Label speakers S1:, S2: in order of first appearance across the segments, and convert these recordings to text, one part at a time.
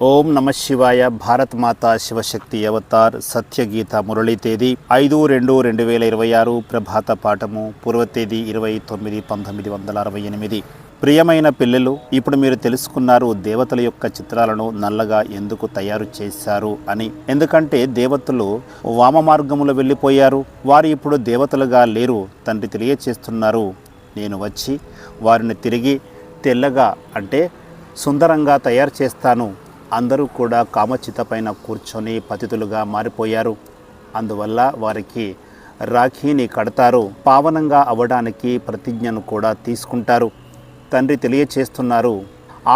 S1: ఓం నమ శివాయ. భారత్ మాతా శివశక్తి అవతార్ సత్యగీత మురళీ తేదీ 5/2/2026 ప్రభాత పాఠము పూర్వ తేదీ 29/1968. ప్రియమైన పిల్లలు, ఇప్పుడు మీరు తెలుసుకున్నారు దేవతల యొక్క చిత్రాలను నల్లగా ఎందుకు తయారు చేశారు అని. ఎందుకంటే దేవతలు వామ మార్గములో వెళ్ళిపోయారు. వారు ఇప్పుడు దేవతలుగా లేరు. తండ్రి తెలియచేస్తున్నారు, నేను వచ్చి వారిని తిరిగి తెల్లగా అంటే సుందరంగా తయారు చేస్తాను. అందరూ కూడా కామచిత పైన కూర్చొని పతితులుగా మారిపోయారు. అందువల్ల వారికి రాఖీని కడతారు. పావనంగా అవ్వడానికి ప్రతిజ్ఞను కూడా తీసుకుంటారు. తండ్రి తెలియచేస్తున్నారు,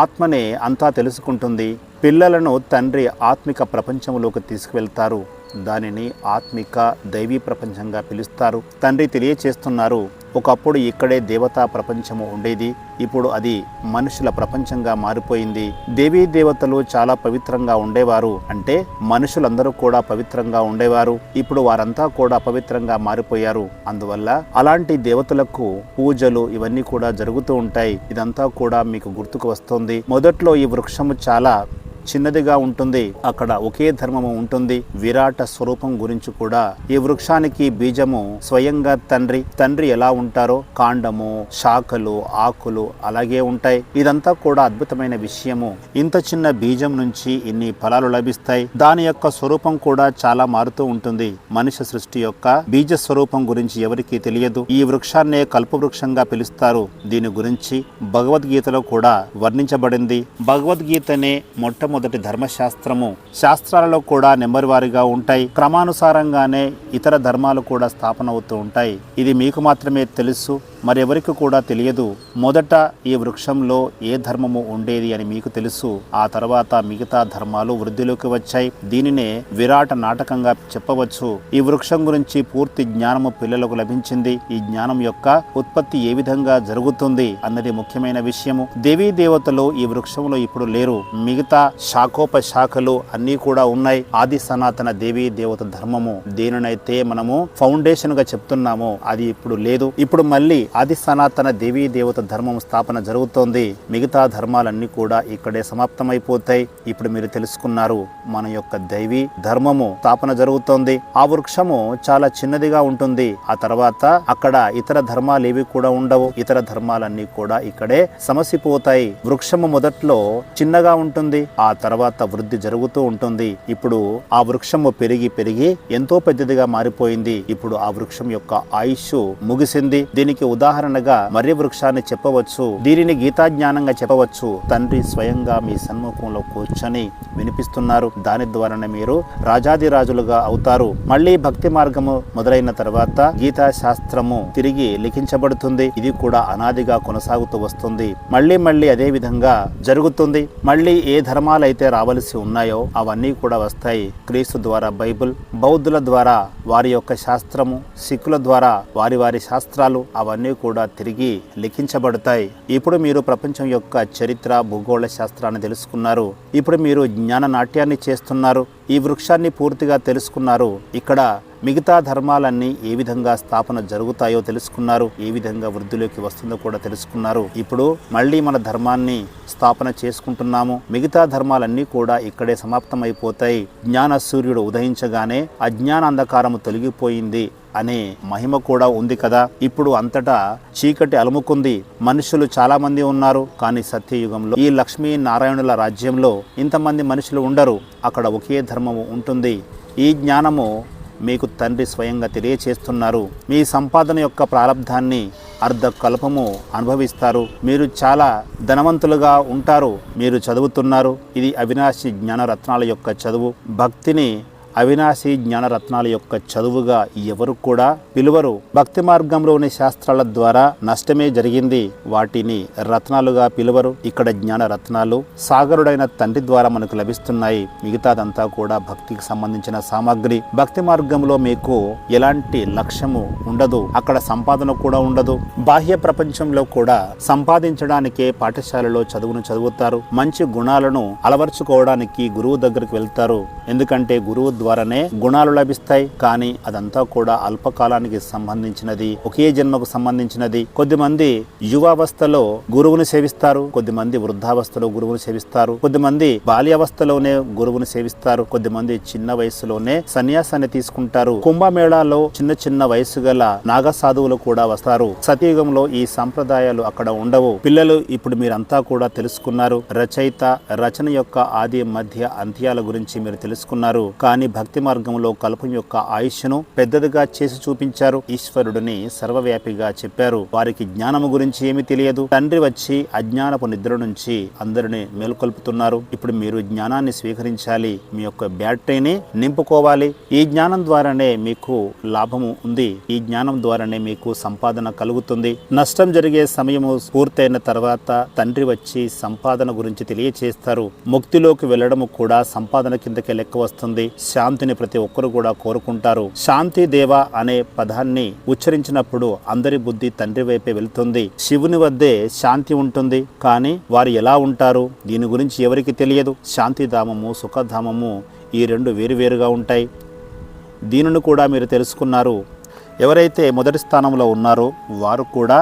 S1: ఆత్మనే అంతా తెలుసుకుంటుంది. పిల్లలను తండ్రి ఆత్మిక ప్రపంచంలోకి తీసుకువెళ్తారు. దానిని ఆత్మిక దైవీ ప్రపంచంగా పిలుస్తారు. తండ్రి తెలియచేస్తున్నారు, ఒకప్పుడు ఇక్కడే దేవతా ప్రపంచము ఉండేది. ఇప్పుడు అది మనుషుల ప్రపంచంగా మారిపోయింది. దేవీ దేవతలు చాలా పవిత్రంగా ఉండేవారు. అంటే మనుషులందరూ కూడా పవిత్రంగా ఉండేవారు. ఇప్పుడు వారంతా కూడా పవిత్రంగా మారిపోయారు. అందువల్ల అలాంటి దేవతలకు పూజలు ఇవన్నీ కూడా జరుగుతూ ఉంటాయి. ఇదంతా కూడా మీకు గుర్తుకు వస్తుంది. మొదట్లో ఈ వృక్షము చాలా చిన్నదిగా ఉంటుంది. అక్కడ ఒకే ధర్మము ఉంటుంది. విరాట స్వరూపం గురించి కూడా ఈ వృక్షానికి బీజము స్వయంగా తండ్రి ఎలా ఉంటారో కాండము, శాఖలు, ఆకులు అలాగే ఉంటాయి. ఇదంతా కూడా అద్భుతమైన విషయము. ఇంత చిన్న బీజం నుంచి ఇన్ని ఫలాలు లభిస్తాయి. దాని యొక్క స్వరూపం కూడా చాలా మారుతూ ఉంటుంది. మనిషి సృష్టి యొక్క బీజ స్వరూపం గురించి ఎవరికీ తెలియదు. ఈ వృక్షాన్నే కల్పవృక్షంగా పిలుస్తారు. దీని గురించి భగవద్గీతలో కూడా వర్ణించబడింది. భగవద్గీతనే మొట్టమొదటి ధర్మశాస్త్రము. శాస్త్రాలలో కూడా నెంబర్ వారీగా ఉంటాయి. క్రమానుసారంగానే ఇతర ధర్మాలు కూడా స్థాపన అవుతూ ఉంటాయి. ఇది మీకు మాత్రమే తెలుసు, మరెవరికి కూడా తెలియదు. మొదట ఈ వృక్షంలో ఏ ధర్మము ఉండేది అని మీకు తెలుసు. ఆ తర్వాత మిగతా ధర్మాలు వృద్ధిలోకి వచ్చాయి. దీనినే విరాట నాటకంగా చెప్పవచ్చు. ఈ వృక్షం గురించి పూర్తి జ్ఞానము పిల్లలకు లభించింది. ఈ జ్ఞానం యొక్క ఉత్పత్తి ఏ విధంగా జరుగుతుంది అన్నది ముఖ్యమైన విషయము. దేవీ దేవతలు ఈ వృక్షంలో ఇప్పుడు లేరు. మిగతా శాఖోపశాఖలు అన్నీ కూడా ఉన్నాయి. ఆది సనాతన దేవీ దేవత ధర్మము దేనినైతే మనము ఫౌండేషన్ గా చెప్తున్నామో అది ఇప్పుడు లేదు. ఇప్పుడు మళ్ళీ ఆది సనాతన దేవీ దేవత ధర్మం స్థాపన జరుగుతోంది. మిగతా ధర్మాలన్నీ కూడా ఇక్కడే సమాప్తమైపోతాయి. ఇప్పుడు మీరు తెలుసుకున్నారు, మన యొక్క దైవీ ధర్మము స్థాపన జరుగుతోంది. ఆ వృక్షము చాలా చిన్నదిగా ఉంటుంది. ఆ తర్వాత అక్కడ ఇతర ధర్మాలు ఏవి కూడా ఉండవు. ఇతర ధర్మాలన్నీ కూడా ఇక్కడే సమసిపోతాయి. వృక్షము మొదట్లో చిన్నగా ఉంటుంది. ఆ తర్వాత వృద్ధి జరుగుతూ ఉంటుంది. ఇప్పుడు ఆ వృక్షము పెరిగి పెరిగి ఎంతో పెద్దదిగా మారిపోయింది. ఇప్పుడు ఆ వృక్షం యొక్క ఆయుష్ ముగిసింది. దీనికి ఉదాహరణగా మర్రి వృక్షాన్ని చెప్పవచ్చు. దీనిని గీతా జ్ఞానంగా చెప్పవచ్చు. తండ్రి స్వయంగా మీ సన్ముఖంలో కూర్చొని వినిపిస్తున్నారు. దాని ద్వారానే మీరు రాజాదిరాజులుగా అవుతారు. మళ్ళీ భక్తి మార్గము మొదలైన తర్వాత గీతా శాస్త్రము తిరిగి లిఖించబడుతుంది. ఇది కూడా అనాదిగా కొనసాగుతూ వస్తుంది. మళ్ళీ అదే విధంగా జరుగుతుంది. మళ్ళీ ఏ ధర్మాలైతే రావలసి ఉన్నాయో అవన్నీ కూడా వస్తాయి. క్రీస్తు ద్వారా బైబిల్, బౌద్ధుల ద్వారా వారి యొక్క శాస్త్రము, సిక్కుల ద్వారా వారి శాస్త్రాలు అవన్నీ కూడా తిరిగి లిఖించబడతాయి. ఇప్పుడు మీరు ప్రపంచం యొక్క చరిత్ర, భూగోళ శాస్త్రాన్ని తెలుసుకున్నారు. ఇప్పుడు మీరు జ్ఞాన నాట్యాన్ని చేస్తున్నారు. ఈ వృక్షాన్ని పూర్తిగా తెలుసుకున్నారు. ఇక్కడ మిగతా ధర్మాలన్నీ ఏ విధంగా స్థాపన జరుగుతాయో తెలుసుకున్నారు. ఏ విధంగా వృద్ధిలోకి వస్తుందో కూడా తెలుసుకున్నారు. ఇప్పుడు మళ్ళీ మన ధర్మాన్ని స్థాపన చేసుకుంటున్నాము. మిగతా ధర్మాలన్నీ కూడా ఇక్కడే సమాప్తమైపోతాయి. జ్ఞాన సూర్యుడు ఉదయించగానే అజ్ఞాన అంధకారము తొలగిపోయింది అనే మహిమ కూడా ఉంది కదా. ఇప్పుడు అంతటా చీకటి అలుముకుంది. మనుషులు చాలా మంది ఉన్నారు. కానీ సత్యయుగంలో ఈ లక్ష్మీ నారాయణుల రాజ్యంలో ఇంతమంది మనుషులు ఉండరు. అక్కడ ఒకే ధర్మము ఉంటుంది. ఈ జ్ఞానము మీకు తండ్రి స్వయంగా తెలియచేస్తున్నారు. మీ సంపాదన యొక్క ప్రారంధాన్ని అర్ధకల్పము అనుభవిస్తారు. మీరు చాలా ధనవంతులుగా ఉంటారు. మీరు చదువుతున్నారు. ఇది అవినాశి జ్ఞానరత్నాల యొక్క చదువు. భక్తిని అవినాశి జ్ఞానరత్నాల యొక్క చదువుగా ఎవరు కూడా పిలువరు. భక్తి మార్గంలోని శాస్త్రాల ద్వారా నష్టమే జరిగింది. వాటిని రత్నాలుగా పిలువరు. ఇక్కడ జ్ఞాన రత్నాలు సాగరుడైన తండ్రి ద్వారా మనకు లభిస్తున్నాయి. మిగతాదంతా కూడా భక్తికి సంబంధించిన సామాగ్రి. భక్తి మార్గంలో మీకు ఎలాంటి లక్ష్యము ఉండదు. అక్కడ సంపాదన కూడా ఉండదు. బాహ్య ప్రపంచంలో కూడా సంపాదించడానికే పాఠశాలలో చదువును చదువుతారు. మంచి గుణాలను అలవర్చుకోవడానికి గురువు దగ్గరికి వెళ్తారు. ఎందుకంటే గురువు ద్వారానే గుణాలు లభిస్తాయి. కానీ అదంతా కూడా అల్పకాలానికి సంబంధించినది, ఒకే జన్మకు సంబంధించినది. కొద్దిమంది యువావస్థలో గురువుని సేవిస్తారు, కొద్దిమంది వృద్ధావస్థలో గురువుని సేవిస్తారు, కొద్దిమంది బాల్యావస్థలోనే గురువుని సేవిస్తారు, కొద్దిమంది చిన్న వయసులోనే సన్యాసాన్ని తీసుకుంటారు. కుంభమేళాలో చిన్న చిన్న వయసు గల నాగ సాధువులు కూడా వస్తారు. సతయుగంలో ఈ సంప్రదాయాలు అక్కడ ఉండవు. పిల్లలు, ఇప్పుడు మీరంతా కూడా తెలుసుకున్నారు. రచయిత రచన యొక్క ఆది మధ్య అంత్యాల గురించి మీరు తెలుసుకున్నారు. కానీ భక్తి మార్గంలో కల్పం యొక్క ఆయుష్ను పెద్దదిగా చేసి చూపించారు. ఈశ్వరుడిని సర్వవ్యాపిగా చెప్పారు. వారికి జ్ఞానము గురించి ఏమీ తెలియదు. తండ్రి వచ్చి అజ్ఞానపు నిద్ర నుంచి అందరిని మేల్కొల్పుతున్నారు. ఇప్పుడు మీరు జ్ఞానాన్ని స్వీకరించాలి, మీ యొక్క బ్యాటరీని నింపుకోవాలి. ఈ జ్ఞానం ద్వారానే మీకు లాభము ఉంది. ఈ జ్ఞానం ద్వారానే మీకు సంపాదన కలుగుతుంది. నష్టం జరిగే సమయము పూర్తయిన తర్వాత తండ్రి వచ్చి సంపాదన గురించి తెలియచేస్తారు. ముక్తిలోకి వెళ్ళడము కూడా సంపాదన కిందకే లెక్క వస్తుంది. శాంతిని ప్రతి ఒక్కరు కూడా కోరుకుంటారు. శాంతి దేవ అనే పదాన్ని ఉచ్చరించినప్పుడు అందరి బుద్ధి తండ్రి వైపే వెళ్తుంది. శివుని వద్దే శాంతి ఉంటుంది. కానీ వారు ఎలా ఉంటారు దీని గురించి ఎవరికి తెలియదు. శాంతిధామము, సుఖధామము ఈ రెండు వేరువేరుగా ఉంటాయి. దీనిని కూడా మీరు తెలుసుకున్నారు. ఎవరైతే మొదటి స్థానంలో ఉన్నారో వారు కూడా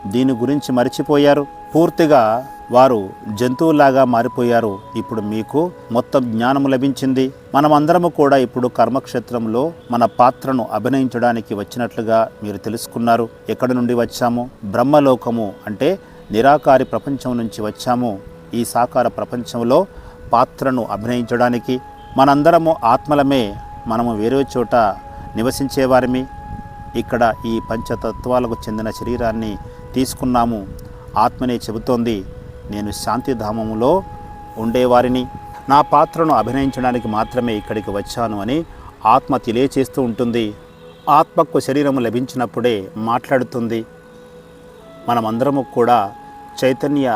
S1: దీని గురించి మర్చిపోయారు. పూర్తిగా వారు జంతువులాగా మారిపోయారు. ఇప్పుడు మీకు మొత్తం జ్ఞానము లభించింది. మనమందరము కూడా ఇప్పుడు కర్మక్షేత్రంలో మన పాత్రను అభినయించడానికి వచ్చినట్లుగా మీరు తెలుసుకున్నారు. ఎక్కడి నుండి వచ్చాము? బ్రహ్మలోకము అంటే నిరాకారి ప్రపంచం నుంచి వచ్చాము. ఈ సాకార ప్రపంచంలో పాత్రను అభినయించడానికి. మనందరము ఆత్మలమే. మనము వేరే చోట నివసించేవారిమి. ఇక్కడ ఈ పంచతత్వాలకు చెందిన శరీరాన్ని తీసుకున్నాము. ఆత్మనే చెబుతోంది, నేను శాంతిధామములో ఉండేవారిని, నా పాత్రను అభినయించడానికి మాత్రమే ఇక్కడికి వచ్చాను అని ఆత్మ తెలియచేస్తూ ఉంటుంది. ఆత్మకు శరీరము లభించినప్పుడే మాట్లాడుతుంది. మనమందరము కూడా చైతన్య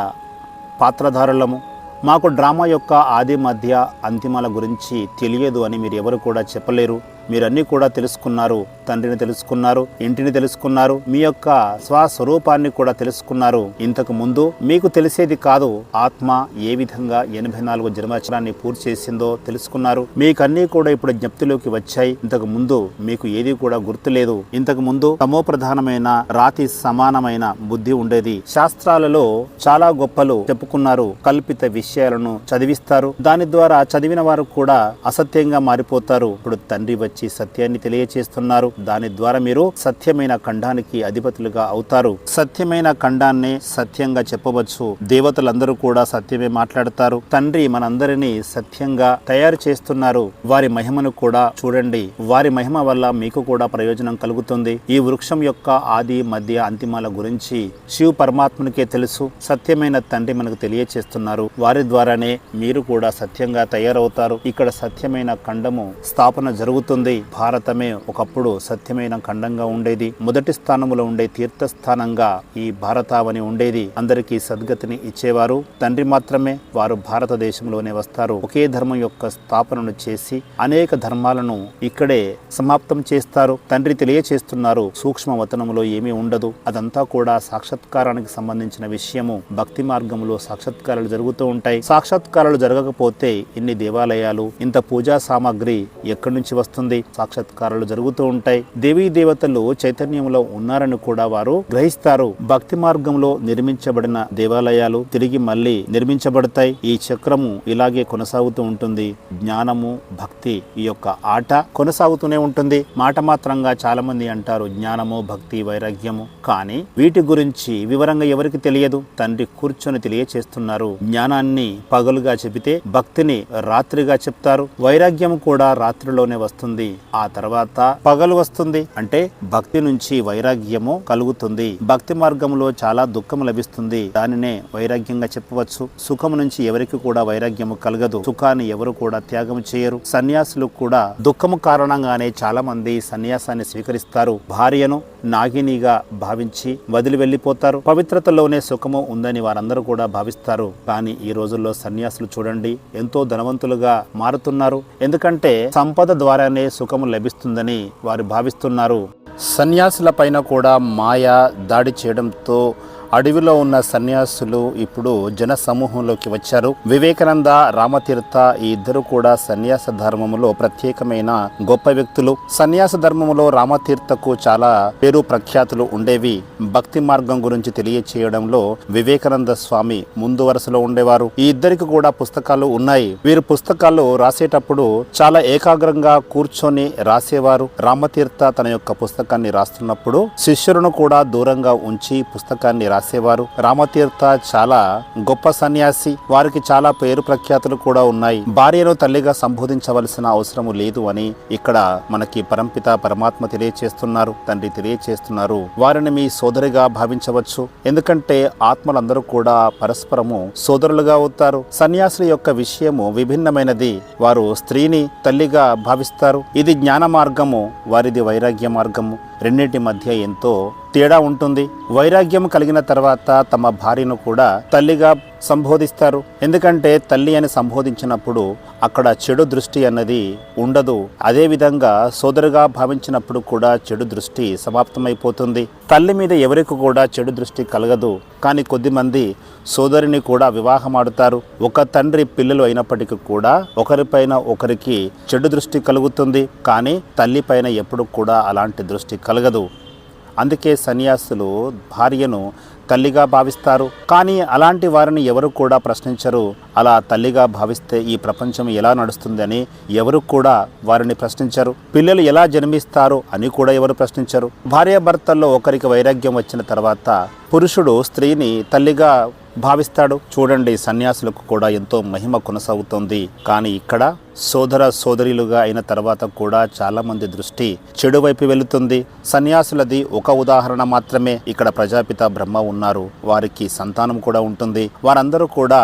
S1: పాత్రధారులము. మాకు డ్రామా యొక్క ఆది మధ్య అంతిమాల గురించి తెలియదు అని మీరు ఎవరు కూడా చెప్పలేరు. మీరన్నీ కూడా తెలుసుకున్నారు. తండ్రిని తెలుసుకున్నారు, ఇంటిని తెలుసుకున్నారు, మీ యొక్క స్వస్వరూపాన్ని కూడా తెలుసుకున్నారు. ఇంతకు ముందు మీకు తెలిసేది కాదు. ఆత్మ ఏ విధంగా 84 జన్మచరాన్ని పూర్తి చేసిందో తెలుసుకున్నారు. మీకన్నీ కూడా ఇప్పుడు జ్ఞప్తిలోకి వచ్చాయి. ఇంతకు ముందు మీకు ఏది కూడా గుర్తులేదు. ఇంతకు ముందు తమోప్రధానమైన రాతి సమానమైన బుద్ధి ఉండేది. శాస్త్రాలలో చాలా గొప్పలు చెప్పుకున్నారు. కల్పిత విషయాలను చదివిస్తారు. దాని ద్వారా చదివిన వారు కూడా అసత్యంగా మారిపోతారు. ఇప్పుడు తండ్రి వచ్చి సత్యాన్ని తెలియచేస్తున్నారు. దాని ద్వారా మీరు సత్యమైన ఖండానికి అధిపతులుగా అవుతారు. సత్యమైన ఖండాన్ని సత్యంగా చెప్పవచ్చు. దేవతలందరూ కూడా సత్యమే మాట్లాడతారు. తండ్రి మనందరినీ సత్యంగా తయారు చేస్తున్నారు. వారి మహిమను కూడా చూడండి. వారి మహిమ వల్ల మీకు కూడా ప్రయోజనం కలుగుతుంది. ఈ వృక్షం యొక్క ఆది మధ్య అంతిమాల గురించి శివ పరమాత్మనికే తెలుసు. సత్యమైన తండ్రి మనకు తెలియచేస్తున్నారు. వారి ద్వారానే మీరు కూడా సత్యంగా తయారవుతారు. ఇక్కడ సత్యమైన ఖండము స్థాపన జరుగుతుంది. భారతమే ఒకప్పుడు సత్యమైన ఖండంగా ఉండేది. మొదటి స్థానంలో ఉండే తీర్థస్థానంగా ఈ భారతావని ఉండేది. అందరికీ సద్గతిని ఇచ్చేవారు తండ్రి మాత్రమే. వారు భారతదేశంలోనే వస్తారు. ఒకే ధర్మం యొక్క స్థాపనను చేసి అనేక ధర్మాలను ఇక్కడే సమాప్తం చేస్తారు. తండ్రి తెలియచేస్తున్నారు, సూక్ష్మవతనంలో ఏమీ ఉండదు. అదంతా కూడా సాక్షాత్కారానికి సంబంధించిన విషయము. భక్తి మార్గంలో సాక్షాత్కారాలు జరుగుతూ ఉంటాయి. సాక్షాత్కారాలు జరగకపోతే ఇన్ని దేవాలయాలు, ఇంత పూజా సామాగ్రి ఎక్కడి నుంచి వస్తుంది? సాక్షాత్కారాలు జరుగుతూ ఉంటాయి. దేవీ దేవతలు చైతన్యంలో ఉన్నారని కూడా వారు గ్రహిస్తారు. భక్తి మార్గంలో నిర్మించబడిన దేవాలయాలు తిరిగి మళ్ళీ నిర్మించబడతాయి. ఈ చక్రము ఇలాగే కొనసాగుతూ ఉంటుంది. జ్ఞానము, భక్తి ఈ యొక్క ఆట కొనసాగుతూనే ఉంటుంది. మాట మాత్రంగా చాలా మంది అంటారు జ్ఞానము, భక్తి, వైరాగ్యము. కానీ వీటి గురించి వివరంగా ఎవరికి తెలియదు. తండ్రి కూర్చొని తెలియచేస్తున్నారు. జ్ఞానాన్ని పగలుగా చెబితే భక్తిని రాత్రిగా చెప్తారు. వైరాగ్యం కూడా రాత్రిలోనే వస్తుంది. ఆ తర్వాత పగలు వస్తుంది. అంటే భక్తి నుంచి వైరాగ్యము కలుగుతుంది. భక్తి మార్గంలో చాలా దుఃఖం లభిస్తుంది. దానినే వైరాగ్యంగా చెప్పవచ్చు. సుఖం నుంచి ఎవరికి కూడా వైరాగ్యము కలగదు. సుఖాన్ని ఎవరు కూడా త్యాగం చేయరు. సన్యాసులు కూడా దుఃఖము కారణంగానే చాలా మంది సన్యాసాన్ని స్వీకరిస్తారు. భార్యను నాగినిగా భావించి వదిలి వెళ్ళిపోతారు. పవిత్రతలోనే సుఖము ఉందని వారందరూ కూడా భావిస్తారు. కానీ ఈ రోజుల్లో సన్యాసులు చూడండి ఎంతో ధనవంతులుగా మారుతున్నారు. ఎందుకంటే సంపద ద్వారానే సుఖము లభిస్తుందని వారు భావిస్తున్నారు. సన్యాసుల పైన కూడా మాయ దాడి చేయడంతో అడవిలో ఉన్న సన్యాసులు ఇప్పుడు జన సమూహంలోకి వచ్చారు. వివేకానంద, రామతీర్థ ఈ ఇద్దరు కూడా సన్యాస ధర్మములో ప్రత్యేకమైన గొప్ప వ్యక్తులు. సన్యాస ధర్మములో రామతీర్థకు చాలా పేరు ప్రఖ్యాతులు ఉండేవి. భక్తి మార్గం గురించి తెలియచేయడంలో వివేకానంద స్వామి ముందు వరుసలో ఉండేవారు. ఈ ఇద్దరికి కూడా పుస్తకాలు ఉన్నాయి. వీరు పుస్తకాలు రాసేటప్పుడు చాలా ఏకాగ్రంగా కూర్చొని రాసేవారు. రామతీర్థ తన యొక్క పుస్తకాన్ని రాస్తున్నప్పుడు శిష్యులను కూడా దూరంగా ఉంచి పుస్తకాన్ని రాసేవారు. రామతీర్థ చాలా గొప్ప సన్యాసి. వారికి చాలా పేరు ప్రఖ్యాతులు కూడా ఉన్నాయి. భార్యను తల్లిగా సంబోధించవలసిన అవసరం లేదు అని ఇక్కడ మనకి పరంపిత పరమాత్మ తెలియచేస్తున్నారు. తండ్రి తెలియచేస్తున్నారు, వారిని మీ సోదరిగా భావించవచ్చు. ఎందుకంటే ఆత్మలందరూ కూడా పరస్పరము సోదరులుగా అవుతారు. సన్యాసుల యొక్క విషయము విభిన్నమైనది. వారు స్త్రీని తల్లిగా భావిస్తారు. ఇది జ్ఞాన మార్గము, వారిది వైరాగ్య మార్గము. రెండింటి మధ్య ఎంతో తేడా ఉంటుంది. వైరాగ్యం కలిగిన తర్వాత తమ భార్యను కూడా తల్లిగా సంబోధిస్తారు. ఎందుకంటే తల్లి అని సంబోధించినప్పుడు అక్కడ చెడు దృష్టి అన్నది ఉండదు. అదేవిధంగా సోదరుగా భావించినప్పుడు కూడా చెడు దృష్టి సమాప్తమైపోతుంది. తల్లి మీద ఎవరికి కూడా చెడు దృష్టి కలగదు. కానీ కొద్దిమంది సోదరిని కూడా వివాహమాడుతారు. ఒక తండ్రి పిల్లలు అయినప్పటికీ కూడా ఒకరిపైన ఒకరికి చెడు దృష్టి కలుగుతుంది. కానీ తల్లి పైన ఎప్పుడు కూడా అలాంటి దృష్టి కలగదు. అందుకే సన్యాసులు భార్యను తల్లిగా భావిస్తారు. కానీ అలాంటి వారిని ఎవరు కూడా ప్రశ్నించరు. అలా తల్లిగా భావిస్తే ఈ ప్రపంచం ఎలా నడుస్తుందని ఎవరు కూడా వారిని ప్రశ్నించరు. పిల్లలు ఎలా జన్మిస్తారు అని కూడా ఎవరు ప్రశ్నించరు. భార్యాభర్తల్లో ఒకరికి వైరాగ్యం వచ్చిన తర్వాత పురుషుడు స్త్రీని తల్లిగా భావిస్తాడు. చూడండి, సన్యాసులకు కూడా ఎంతో మహిమ కొనసాగుతుంది. కానీ ఇక్కడ సోదర సోదరులుగా అయిన తర్వాత కూడా చాలా మంది దృష్టి చెడు వైపు వెళుతుంది. సన్యాసులది ఒక ఉదాహరణ మాత్రమే. ఇక్కడ ప్రజాపిత బ్రహ్మ ఉన్నారు, వారికి సంతానం కూడా ఉంటుంది. వారందరూ కూడా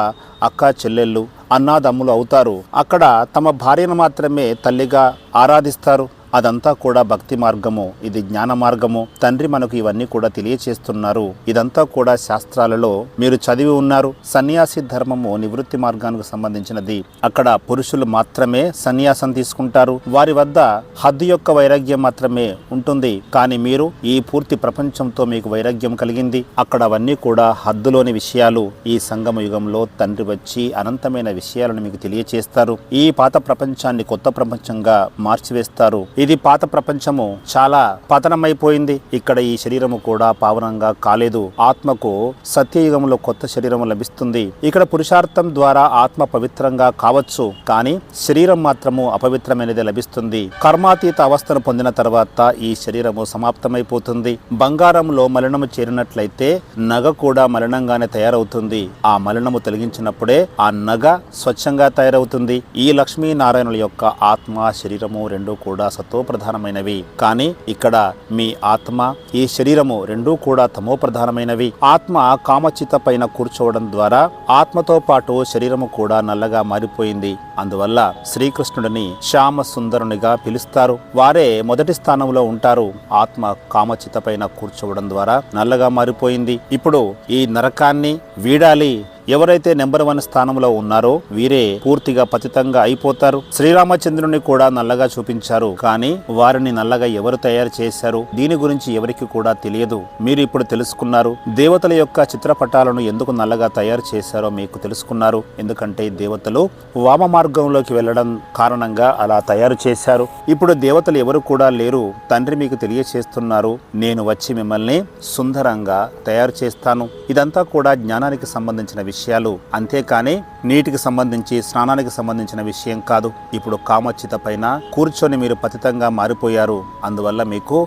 S1: అక్క చెల్లెళ్ళు, అన్నాదమ్ములు అవుతారు. అక్కడ తమ భార్యను మాత్రమే తల్లిగా ఆరాధిస్తారు. అదంతా కూడా భక్తి మార్గము, ఇది జ్ఞాన మార్గము. తండ్రి మనకు ఇవన్నీ కూడా తెలియచేస్తున్నారు. ఇదంతా కూడా శాస్త్రాలలో మీరు చదివి ఉన్నారు. సన్యాసి ధర్మము నివృత్తి మార్గానికి సంబంధించినది. అక్కడ పురుషులు మాత్రమే సన్యాసం తీసుకుంటారు. వారి వద్ద హద్దు యొక్క వైరాగ్యం మాత్రమే ఉంటుంది. కానీ మీరు ఈ పూర్తి ప్రపంచంతో మీకు వైరాగ్యం కలిగింది. అక్కడ అవన్నీ కూడా హద్దులోని విషయాలు. ఈ సంగమ యుగంలో తండ్రి వచ్చి అనంతమైన విషయాలను మీకు తెలియచేస్తారు. ఈ పాత ప్రపంచాన్ని కొత్త ప్రపంచంగా మార్చివేస్తారు. ఇది పాత ప్రపంచము చాలా పతనమైపోయింది. ఇక్కడ ఈ శరీరము కూడా పావనంగా కాలేదు. ఆత్మకు సత్యయుగంలో కొత్త శరీరము లభిస్తుంది. ఇక్కడ పురుషార్థం ద్వారా ఆత్మ పవిత్రంగా కావచ్చు, కానీ శరీరం మాత్రము అపవిత్రమైనది లభిస్తుంది. కర్మాతీత అవస్థను పొందిన తర్వాత ఈ శరీరము సమాప్తమైపోతుంది. బంగారంలో మలినము చేరినట్లయితే నగ కూడా మలినంగానే తయారవుతుంది. ఆ మలినము తొలగించినప్పుడే ఆ నగ స్వచ్ఛంగా తయారవుతుంది. ఈ లక్ష్మీనారాయణుల యొక్క ఆత్మ శరీరము రెండూ కూడా ప్రధానమైనవి. కానీ ఇక్కడ మీ ఆత్మ ఈ శరీరము రెండూ కూడా తమో ప్రధానమైనవి. ఆత్మ కామచిత పైన కూర్చోవడం ద్వారా ఆత్మతో పాటు శరీరము కూడా నల్లగా మారిపోయింది. అందువల్ల శ్రీకృష్ణుడిని శ్యామ సుందరునిగా పిలుస్తారు. వారే మొదటి స్థానంలో ఉంటారు. ఆత్మ కామచిత పైన కూర్చోవడం ద్వారా నల్లగా మారిపోయింది. ఇప్పుడు ఈ నరకాన్ని వీడాలి. ఎవరైతే నెంబర్ 1 స్థానంలో ఉన్నారో వీరే పూర్తిగా పతితంగా అయిపోతారు. శ్రీరామచంద్రుని కూడా నల్లగా చూపించారు. కానీ వారిని నల్లగా ఎవరు తయారు చేశారు దీని గురించి ఎవరికి కూడా తెలియదు. మీరు ఇప్పుడు తెలుసుకున్నారు. దేవతల యొక్క చిత్రపటాలను ఎందుకు నల్లగా తయారు చేశారో మీకు తెలుసుకున్నారు. ఎందుకంటే దేవతలు వామ మార్గంలోకి వెళ్ళడం కారణంగా అలా తయారు చేశారు. ఇప్పుడు దేవతలు ఎవరు కూడా లేరు. తండ్రి మీకు తెలియచేస్తున్నారు, నేను వచ్చి మిమ్మల్ని సుందరంగా తయారు చేస్తాను. ఇదంతా కూడా జ్ఞానానికి సంబంధించిన విషయాలు, అంతేకాని నీటికి సంబంధించి స్నానానికి సంబంధించిన విషయం కాదు. ఇప్పుడు కామచిత పైన కూర్చొని మీరు పతితంగా మారిపోయారు. అందువల్ల మీకు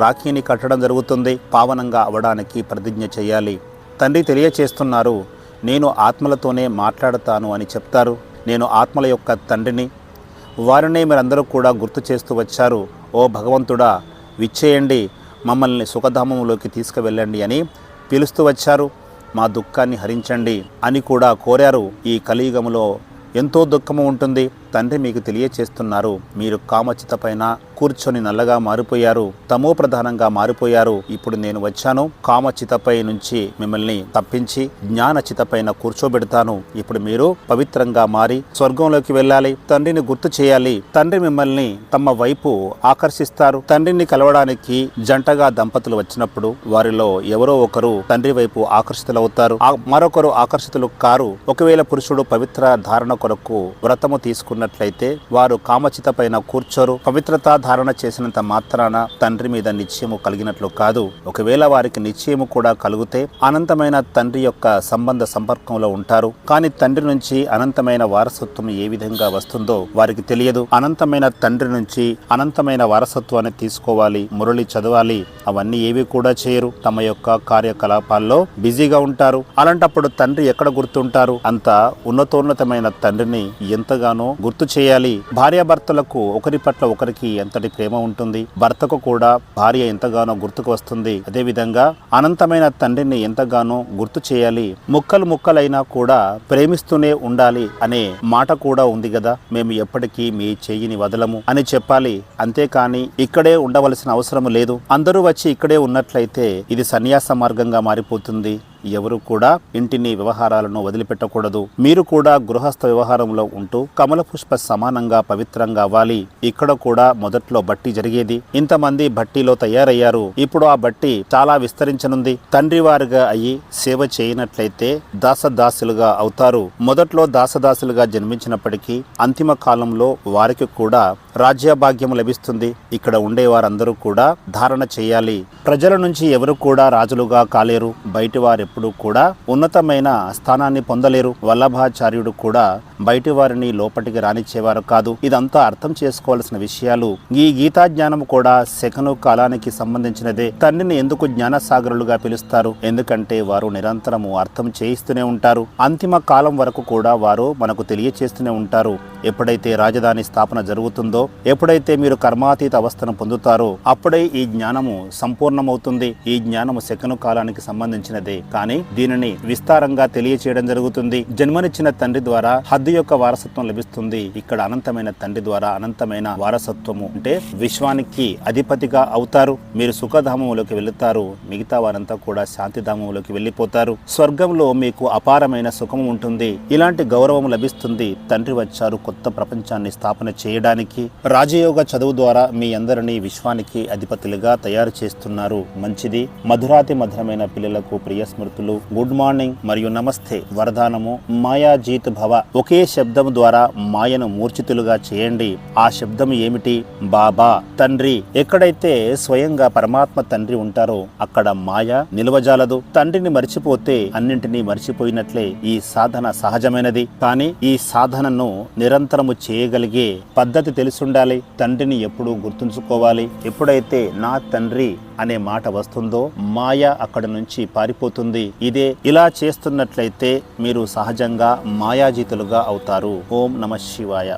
S1: రాఖీని కట్టడం జరుగుతుంది. పావనంగా అవడానికి ప్రతిజ్ఞ చేయాలి. తండ్రి తెలియచేస్తున్నారు, నేను ఆత్మలతోనే మాట్లాడతాను అని చెప్తారు. నేను ఆత్మల యొక్క తండ్రిని. వారినే మీరందరూ కూడా గుర్తు చేస్తూ వచ్చారు. ఓ భగవంతుడా, విచ్చేయండి, మమ్మల్ని సుఖధామంలోకి తీసుకువెళ్ళండి అని పిలుస్తూ వచ్చారు. మా దుఃఖాన్ని హరించండి అని కూడా కోరారు. ఈ కలియుగములో ఎంతో దుఃఖము ఉంటుంది. తండ్రి మీకు తెలియచేస్తున్నారు, మీరు కామచిత పైన కూర్చొని నల్లగా మారిపోయారు, తమో ప్రధానంగా మారిపోయారు. ఇప్పుడు నేను వచ్చాను, కామచితపై నుంచి మిమ్మల్ని తప్పించి జ్ఞానచిత పైన కూర్చోబెడతాను. ఇప్పుడు మీరు పవిత్రంగా మారి స్వర్గంలోకి వెళ్ళాలి, తండ్రిని గుర్తు చేయాలి. తండ్రి మిమ్మల్ని తమ వైపు ఆకర్షిస్తారు. తండ్రిని కలవడానికి జంటగా దంపతులు వచ్చినప్పుడు వారిలో ఎవరో ఒకరు తండ్రి వైపు ఆకర్షితులవుతారు, మరొకరు ఆకర్షితులు కారు. ఒకవేళ పురుషుడు పవిత్ర ధారణ కొరకు వ్రతము తీసుకున్నట్లయితే వారు కామచిత పైన కూర్చోరు. పవిత్రత ధారణ చేసినంత మాత్రాన తండ్రి మీద నిశ్చయము కలిగినట్లు కాదు. ఒకవేళ వారికి నిశ్చయము కూడా కలిగితే అనంతమైన తండ్రి యొక్క సంబంధ సంపర్కంలో ఉంటారు. కానీ తండ్రి నుంచి అనంతమైన వారసత్వం ఏ విధంగా వస్తుందో వారికి తెలియదు. అనంతమైన తండ్రి నుంచి అనంతమైన వారసత్వాన్ని తీసుకోవాలి, మురళి చదవాలి, అవన్నీ ఏవి కూడా చేయరు. తమ యొక్క కార్యకలాపాల్లో బిజీగా ఉంటారు. అలాంటప్పుడు తండ్రి ఎక్కడ గుర్తుంటారు? అంత ఉన్నతోన్నతమైన తండ్రిని ఎంతగానో గుర్తు చేయాలి. భార్యాభర్తలకు ఒకరి పట్ల ఒకరికి ఎంతటి ప్రేమ ఉంటుంది, భర్తకు కూడా భార్య ఎంతగానో గుర్తుకు వస్తుంది. అదే విధంగా అనంతమైన తండ్రిని ఎంతగానో గుర్తు చేయాలి. ముక్కలు ముక్కలైనా కూడా ప్రేమిస్తూనే ఉండాలి అనే మాట కూడా ఉంది కదా. మేము ఎప్పటికీ మీ చెయ్యిని వదలము అని చెప్పాలి. అంతేకాని ఇక్కడే ఉండవలసిన అవసరం లేదు. అందరూ వచ్చి ఇక్కడే ఉన్నట్లయితే ఇది సన్యాస మార్గంగా మారిపోతుంది. ఎవరు కూడా ఇంటిని వ్యవహారాలను వదిలిపెట్టకూడదు. మీరు కూడా గృహస్థ వ్యవహారంలో ఉంటూ కమల పుష్ప సమానంగా పవిత్రంగా అవ్వాలి. ఇక్కడ కూడా మొదట్లో బట్టి జరిగేది. ఇంతమంది భట్టిలో తయారయ్యారు. ఇప్పుడు ఆ బట్టి చాలా విస్తరించనుంది. తండ్రి వారిగా అయ్యి సేవ చేయనట్లయితే దాసదాసులుగా అవుతారు. మొదట్లో దాసదాసులుగా జన్మించినప్పటికీ అంతిమ కాలంలో వారికి కూడా రాజ్యభాగ్యం లభిస్తుంది. ఇక్కడ ఉండే వారందరూ కూడా ధారణ చేయాలి. ప్రజల నుంచి ఎవరు కూడా రాజులుగా కాలేరు. బయటి వారెప్పుడు కూడా ఉన్నతమైన స్థానాన్ని పొందలేరు. వల్లభాచార్యుడు కూడా బయటి వారిని లోపటికి రానిచ్చేవారు కాదు. ఇదంతా అర్థం చేసుకోవాల్సిన విషయాలు. ఈ గీతా జ్ఞానం కూడా సెకను కాలానికి సంబంధించినదే. తండ్రిని ఎందుకు జ్ఞానసాగరులుగా పిలుస్తారు? ఎందుకంటే వారు నిరంతరము అర్థం చేయిస్తూనే ఉంటారు. అంతిమ కాలం వరకు కూడా వారు మనకు తెలియచేస్తూనే ఉంటారు. ఎప్పుడైతే రాజధాని స్థాపన జరుగుతుందో, ఎప్పుడైతే మీరు కర్మాతీత అవస్థను పొందుతారో అప్పుడే ఈ జ్ఞానము సంపూర్ణమవుతుంది. ఈ జ్ఞానము సెకను కాలానికి సంబంధించినదే, కానీ దీనిని విస్తారంగా తెలియచేయడం జరుగుతుంది. జన్మనిచ్చిన తండ్రి ద్వారా హద్దు యొక్క వారసత్వం లభిస్తుంది. ఇక్కడ అనంతమైన తండ్రి ద్వారా అనంతమైన వారసత్వము అంటే విశ్వానికి అధిపతిగా అవుతారు. మీరు సుఖధామంలోకి వెళుతారు. మిగతా వారంతా కూడా శాంతిధామంలోకి వెళ్ళిపోతారు. స్వర్గంలో మీకు అపారమైన సుఖము ఉంటుంది. ఇలాంటి గౌరవం లభిస్తుంది. తండ్రి వచ్చారు కొత్త ప్రపంచాన్ని స్థాపన చేయడానికి. రాజయోగ చదువు ద్వారా మీ అందరినీ విశ్వానికి అధిపతులుగా తయారు చేస్తున్నారు. మంచిది. మధురాతి మధురమైన పిల్లలకు ప్రియ స్మృతులు, గుడ్ మార్నింగ్ మరియు నమస్తే. వరదానము మాయాజీత్ భవ. ఒకే శబ్దం ద్వారా మాయను మూర్ఛితులుగా చేయండి. ఆ శబ్దం ఏమిటి? బాబా, తండ్రి. ఎక్కడైతే స్వయంగా పరమాత్మ తండ్రి ఉంటారో అక్కడ మాయ నిలవజాలదు. తండ్రిని మర్చిపోతే అన్నింటినీ మర్చిపోయినట్లే. ఈ సాధన సహజమైనది, కానీ ఈ సాధనను నిరంతరము చేయగలిగే పద్ధతి తెలుసుండాలి. తండ్రిని ఎప్పుడూ గుర్తుంచుకోవాలి. ఎప్పుడైతే నా తండ్రి అనే మాట వస్తుందో మాయ అక్కడి నుంచి పారిపోతుంది. ఇలా చేస్తున్నట్లయితే మీరు సహజంగా మాయాజీతులుగా అవుతారు. ఓం నమః శివాయ.